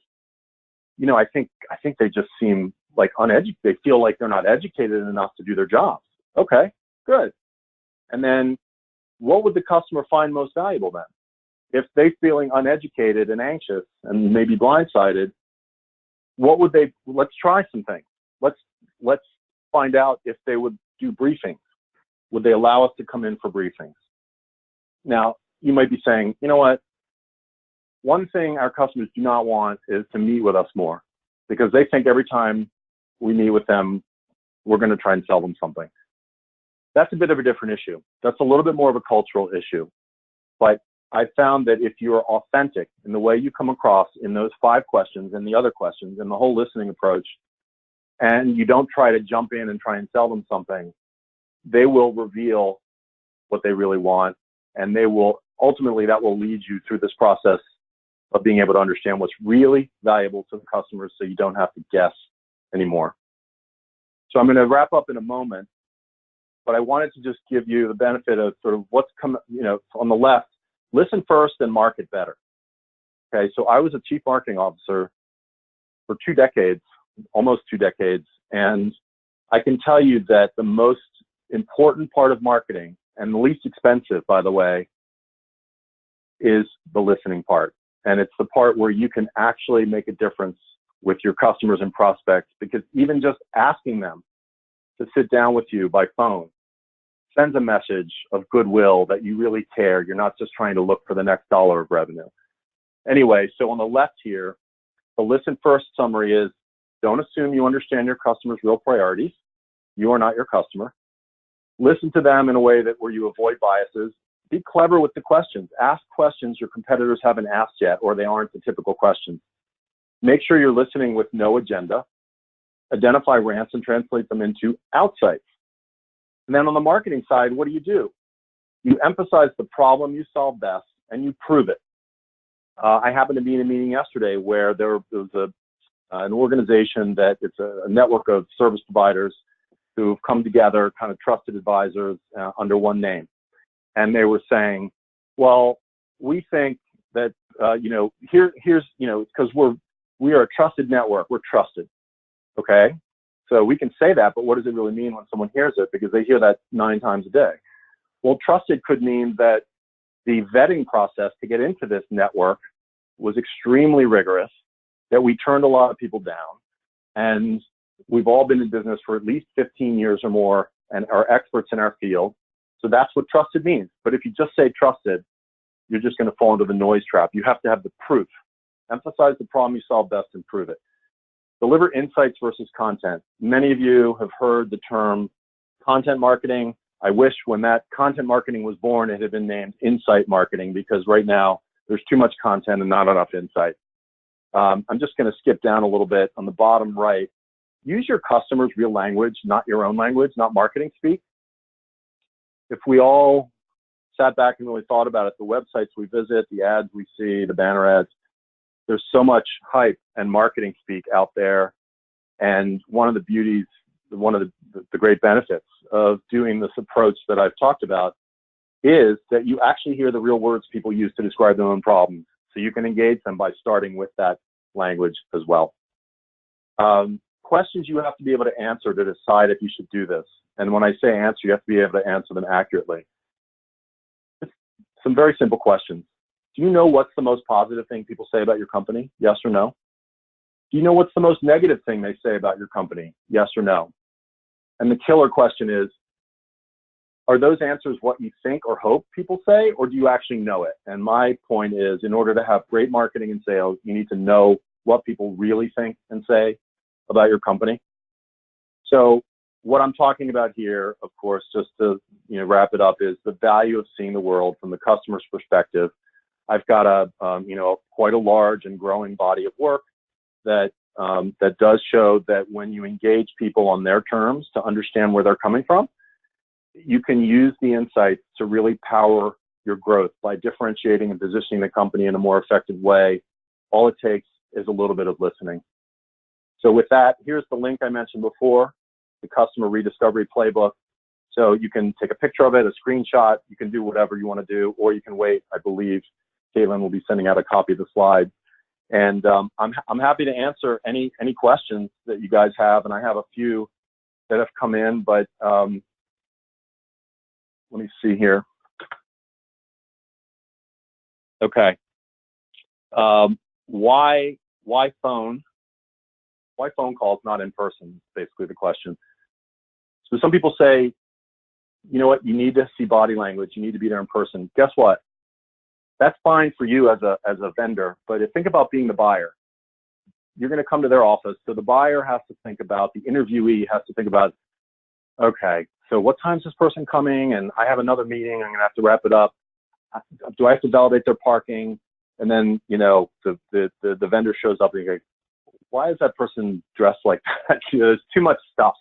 I think they just seem like uneducated. They feel like they're not educated enough to do their jobs. Okay, good. And then what would the customer find most valuable then? If they're feeling uneducated and anxious and maybe blindsided, let's try some things. Let's find out if they would do briefings. Would they allow us to come in for briefings? Now, you might be saying, you know what? One thing our customers do not want is to meet with us more, because they think every time we meet with them, we're going to try and sell them something. That's a bit of a different issue. That's a little bit more of a cultural issue. But I found that if you are authentic in the way you come across in those 5 questions and the other questions and the whole listening approach, and you don't try to jump in and try and sell them something, they will reveal what they really want, and they will ultimately, that will lead you through this process of being able to understand what's really valuable to the customers, so you don't have to guess anymore. So I'm going to wrap up in a moment, but I wanted to just give you the benefit of sort of what's come, on the left, listen first and market better. Okay, so I was a chief marketing officer for 2 decades, almost 2 decades, and I can tell you that the most important part of marketing, and the least expensive, by the way, is the listening part. And it's the part where you can actually make a difference with your customers and prospects, because even just asking them to sit down with you by phone sends a message of goodwill that you really care. You're not just trying to look for the next dollar of revenue. Anyway, so on the left here, the listen first summary is, don't assume you understand your customer's real priorities. You are not your customer. Listen to them in a way that where you avoid biases. Be clever with the questions. Ask questions your competitors haven't asked yet, or they aren't the typical questions. Make sure you're listening with no agenda. Identify rants and translate them into outsights. And then on the marketing side, what do? You emphasize the problem you solve best, and you prove it. I happened to be in a meeting yesterday where there was an organization that it's a network of service providers who've come together, kind of trusted advisors under one name. And they were saying, well, we think that, here's, because we are a trusted network, we're trusted, okay? So we can say that, but what does it really mean when someone hears it? Because they hear that 9 times a day. Well, trusted could mean that the vetting process to get into this network was extremely rigorous, that we turned a lot of people down, and we've all been in business for at least 15 years or more and are experts in our field. So that's what trusted means. But if you just say trusted, you're just going to fall into the noise trap. You have to have the proof. Emphasize the problem you solve best and prove it. Deliver insights versus content. Many of you have heard the term content marketing. I wish when that content marketing was born, it had been named insight marketing, because right now there's too much content and not enough insight. I'm just going to skip down a little bit. On the bottom right, use your customer's real language, not your own language, not marketing speak. If we all sat back and really thought about it, the websites we visit, the ads we see, the banner ads, there's so much hype and marketing speak out there. And one of the beauties, one of the great benefits of doing this approach that I've talked about is that you actually hear the real words people use to describe their own problems. So you can engage them by starting with that language as well. Questions you have to be able to answer to decide if you should do this. And when I say answer, you have to be able to answer them accurately. Some very simple questions. Do you know what's the most positive thing people say about your company? Yes or no? Do you know what's the most negative thing they say about your company? Yes or no? And the killer question is, are those answers what you think or hope people say, or do you actually know it? And my point is, in order to have great marketing and sales, you need to know what people really think and say about your company. So what I'm talking about here, of course, just to wrap it up, is the value of seeing the world from the customer's perspective. I've got quite a large and growing body of work that does show that when you engage people on their terms to understand where they're coming from, you can use the insights to really power your growth by differentiating and positioning the company in a more effective way. All it takes is a little bit of listening. So with that, here's the link I mentioned before, the Customer Rediscovery Playbook. So you can take a picture of it, a screenshot, you can do whatever you want to do, or you can wait. I believe Caitlin will be sending out a copy of the slides. And I'm happy to answer any questions that you guys have, and I have a few that have come in, but let me see here. Okay. Why phone? Why phone calls, not in person? Basically the question. So some people say, you know what, you need to see body language. You need to be there in person. Guess what? That's fine for you as a vendor, but think about being the buyer. You're going to come to their office, so the buyer has to think about, the interviewee has to think about, okay, so what time's this person coming? And I have another meeting, I'm going to have to wrap it up. Do I have to validate their parking? And then, you know, the vendor shows up and you go, why is that person dressed like that? You know, there's too much stuff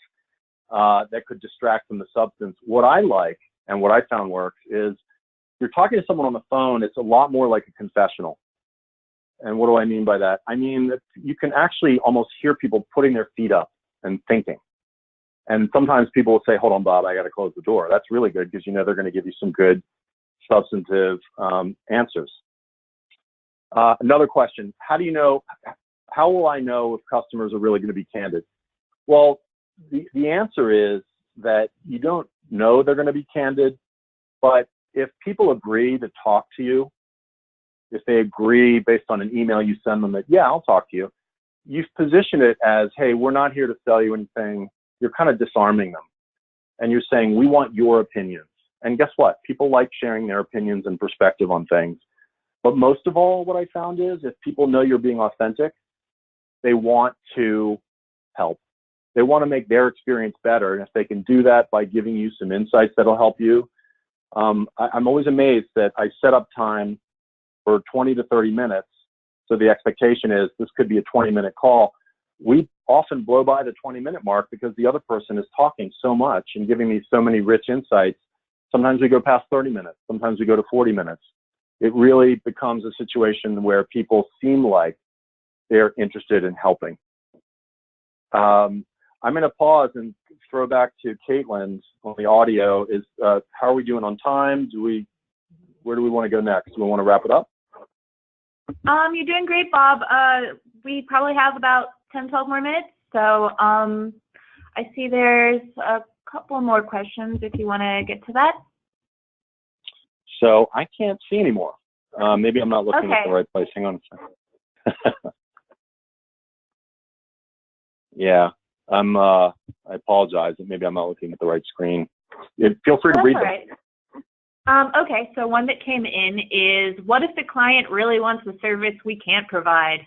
that could distract from the substance. What I like and what I found works is you're talking to someone on the phone, it's a lot more like a confessional. And what do I mean by that? I mean that you can actually almost hear people putting their feet up and thinking. And sometimes people will say, hold on, Bob, I got to close the door. That's really good because you know they're going to give you some good substantive answers. Another question, how will I know if customers are really going to be candid? Well, the answer is that you don't know they're going to be candid, but if people agree to talk to you, if they agree based on an email you send them that, yeah, I'll talk to you, you've positioned it as, hey, we're not here to sell you anything. You're kind of disarming them. And you're saying, we want your opinions. And guess what? People like sharing their opinions and perspective on things. But most of all, what I found is if people know you're being authentic, they want to help. They want to make their experience better. And if they can do that by giving you some insights that'll help you, I'm always amazed that I set up time for 20 to 30 minutes. So the expectation is this could be a 20-minute call. We often blow by the 20-minute mark because the other person is talking so much and giving me so many rich insights. Sometimes we go past 30 minutes. Sometimes we go to 40 minutes. It really becomes a situation where people seem like they're interested in helping. I'm going to pause and throw back to Caitlin on the audio. How are we doing on time? Where do we want to go next? Do we want to wrap it up? You're doing great, Bob. We probably have about 10, 12 more minutes. So I see there's a couple more questions if you want to get to that. So I can't see anymore. Maybe I'm not looking at the right place. Hang on a second. Yeah, I apologize. Maybe I'm not looking at the right screen. Feel free to read them. Right. Okay, so one that came in is, what if the client really wants a service we can't provide?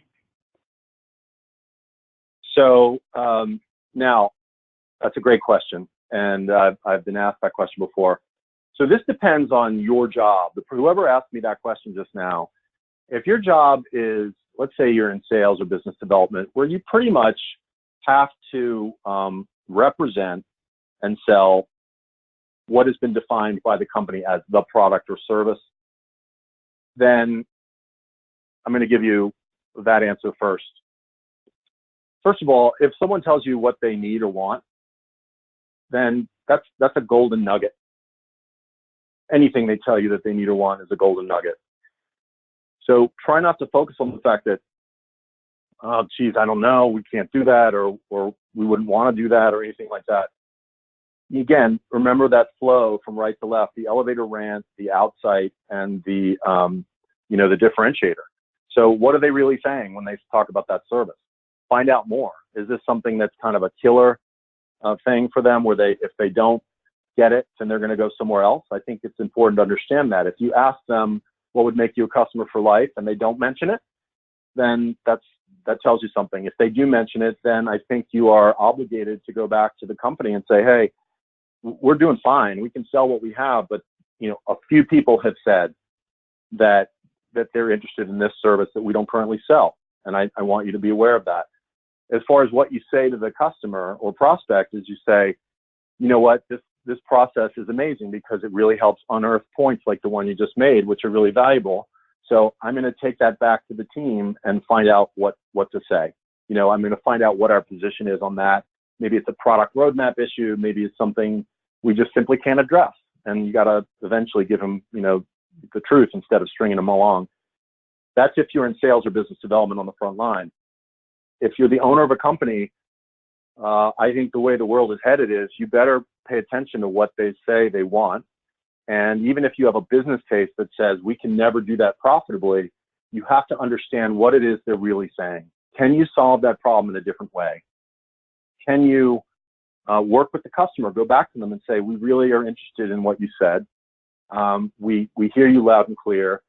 So now, that's a great question, and I've been asked that question before. So this depends on your job. Whoever asked me that question just now, if your job is, let's say you're in sales or business development, where you pretty much have to represent and sell what has been defined by the company as the product or service, then I'm going to give you that answer first. First of all, if someone tells you what they need or want, then that's a golden nugget. Anything they tell you that they need or want is a golden nugget. So try not to focus on the fact that, oh, geez, I don't know, we can't do that, or we wouldn't want to do that, or anything like that. Again, remember that flow from right to left, the elevator rant, the outsight, and the the differentiator. So what are they really saying when they talk about that service? Find out more. Is this something that's kind of a killer thing for them, where if they don't get it, then they're going to go somewhere else? I think it's important to understand that. If you ask them what would make you a customer for life and they don't mention it, then that tells you something. If they do mention it, then I think you are obligated to go back to the company and say, hey, we're doing fine. We can sell what we have, but a few people have said that they're interested in this service that we don't currently sell, and I want you to be aware of that. As far as what you say to the customer or prospect is you say, you know what, this process is amazing because it really helps unearth points like the one you just made, which are really valuable. So I'm going to take that back to the team and find out what to say. I'm going to find out what our position is on that. Maybe it's a product roadmap issue. Maybe it's something we just simply can't address. And you got to eventually give them, the truth instead of stringing them along. That's if you're in sales or business development on the front line. If you're the owner of a company, I think the way the world is headed is you better pay attention to what they say they want. And even if you have a business case that says we can never do that profitably, you have to understand what it is they're really saying. Can you solve that problem in a different way? Can you work with the customer, go back to them and say, we really are interested in what you said. We hear you loud and clear.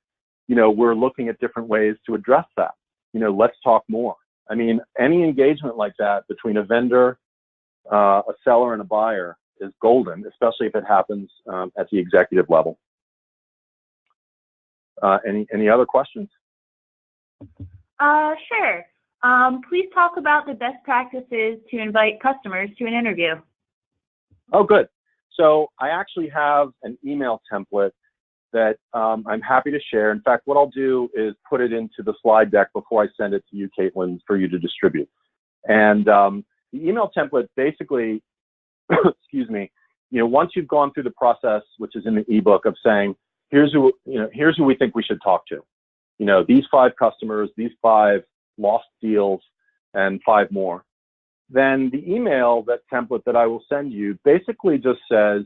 we're looking at different ways to address that. Let's talk more. I mean, any engagement like that between a vendor, a seller, and a buyer is golden, especially if it happens at the executive level. Any other questions? Sure. Please talk about the best practices to invite customers to an interview. Oh, good. So I actually have an email template that I'm happy to share. In fact, what I'll do is put it into the slide deck before I send it to you, Caitlin, for you to distribute. And the email template basically, excuse me, once you've gone through the process, which is in the ebook, of saying, here's who we think we should talk to. These 5 customers, these 5 lost deals, and 5 more. Then the email, that template that I will send you, basically just says,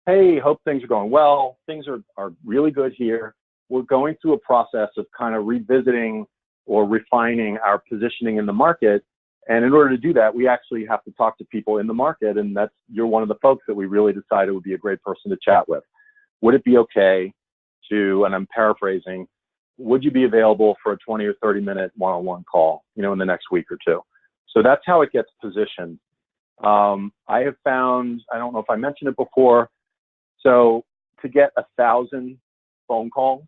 hey, hope things are going well. Things are really good here. We're going through a process of kind of revisiting or refining our positioning in the market. And in order to do that, we actually have to talk to people in the market. And you're one of the folks that we really decided would be a great person to chat with. Would it be okay to, and I'm paraphrasing, would you be available for a 20 or 30-minute one-on-one call, in the next week or 2? So that's how it gets positioned. I have found, I don't know if I mentioned it before, so to get 1,000 phone calls,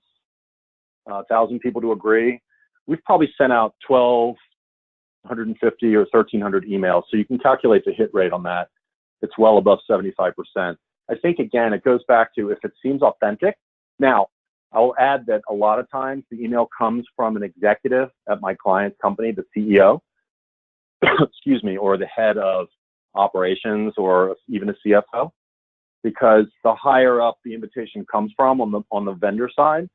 1,000 people to agree, we've probably sent out 1,250 or 1,300 emails. So you can calculate the hit rate on that. It's well above 75%. I think, again, it goes back to if it seems authentic. Now, I'll add that a lot of times the email comes from an executive at my client's company, the CEO, excuse me, or the head of operations, or even a CFO, because the higher up the invitation comes from on the vendor side,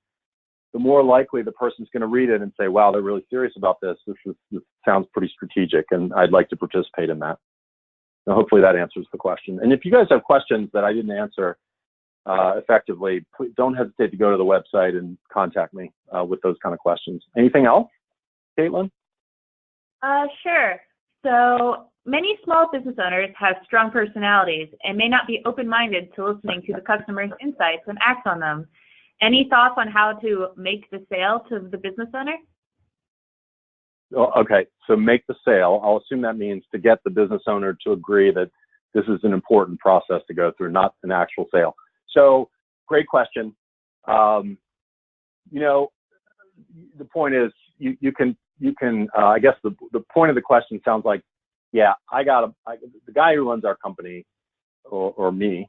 the more likely the person's going to read it and say, wow, they're really serious about this. This sounds pretty strategic, and I'd like to participate in that. Now, hopefully that answers the question. And if you guys have questions that I didn't answer effectively, please don't hesitate to go to the website and contact me with those kind of questions. Anything else, Caitlin? Sure. So many small business owners have strong personalities and may not be open-minded to listening to the customer's insights and act on them. Any thoughts on how to make the sale to the business owner? Okay, so make the sale. I'll assume that means to get the business owner to agree that this is an important process to go through, not an actual sale. So, great question. The point is, you can. I guess the point of the question sounds like, yeah, the guy who runs our company, or me.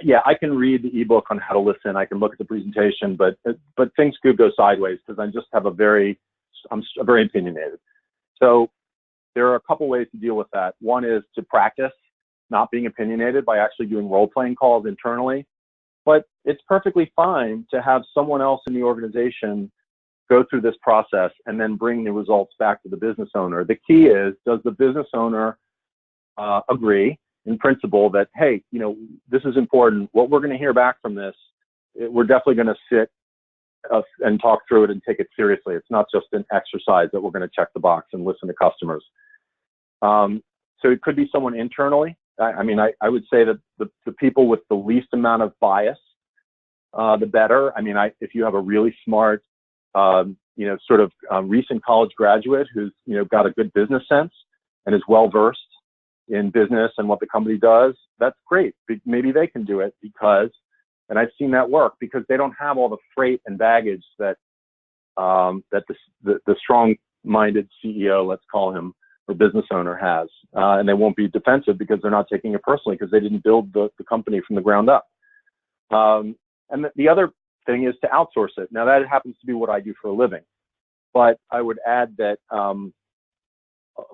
Yeah, I can read the ebook on how to listen. I can look at the presentation, but things could go sideways because I'm very opinionated. So there are a couple ways to deal with that. One is to practice not being opinionated by actually doing role-playing calls internally. But it's perfectly fine to have someone else in the organization go through this process and then bring the results back to the business owner. The key is, does the business owner agree in principle that, hey, this is important. What we're going to hear back from this, we're definitely going to sit and talk through it and take it seriously. It's not just an exercise that we're going to check the box and listen to customers. So it could be someone internally. I would say that the people with the least amount of bias, the better. If you have a really smart, recent college graduate who's, got a good business sense and is well-versed in business and what the company does, that's great. Maybe they can do it because, and I've seen that work, because they don't have all the freight and baggage that the strong-minded CEO, let's call him, or business owner has. And they won't be defensive because they're not taking it personally because they didn't build the company from the ground up. And the other thing is to outsource it. Now, that happens to be what I do for a living. But I would add that a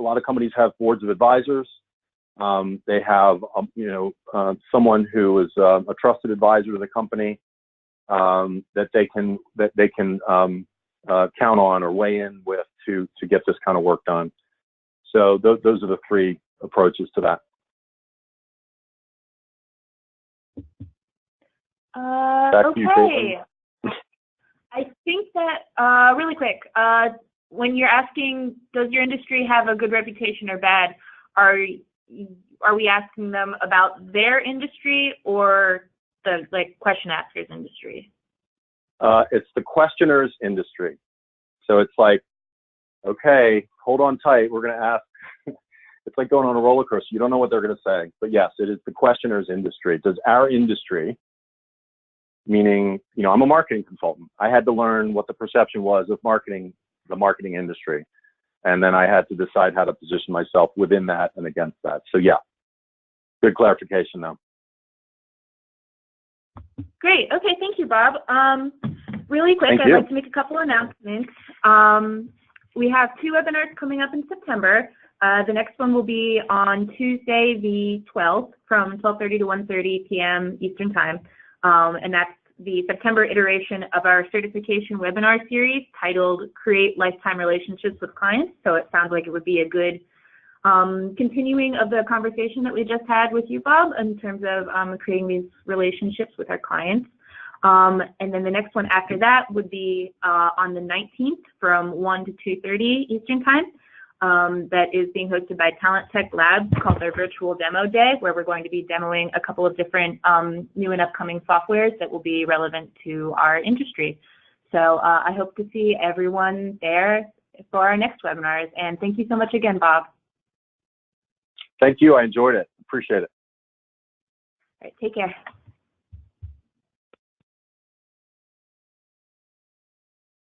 lot of companies have boards of advisors. They have, someone who is a trusted advisor to the company that they can count on or weigh in with to get this kind of work done. So those are the 3 approaches to that. Okay. I think that really quick. When you're asking, does your industry have a good reputation or bad? Are we asking them about their industry or the question asker's industry? It's the questioner's industry. So it's like, okay, hold on tight. We're going to ask. It's like going on a roller coaster. You don't know what they're going to say. But yes, it is the questioner's industry. Does our industry, meaning, you know, I'm a marketing consultant. I had to learn what the perception was of marketing, the marketing industry. And then I had to decide how to position myself within that and against that. So yeah, good clarification though. Great. Okay, thank you, Bob. Really quick, I'd like to make a couple announcements. We have 2 webinars coming up in September. The next one will be on Tuesday, the 12th, from 12:30 to 1:30 p.m. Eastern Time. And that's the September iteration of our certification webinar series titled Create Lifetime Relationships with Clients. So it sounds like it would be a good continuing of the conversation that we just had with you, Bob, in terms of creating these relationships with our clients. And then the next one after that would be on the 19th from 1 to 2:30 Eastern Time. That is being hosted by Talent Tech Labs, called their Virtual Demo Day, where we're going to be demoing a couple of different new and upcoming softwares that will be relevant to our industry. So I hope to see everyone there for our next webinars. And thank you so much again, Bob. Thank you. I enjoyed it. Appreciate it. All right, take care.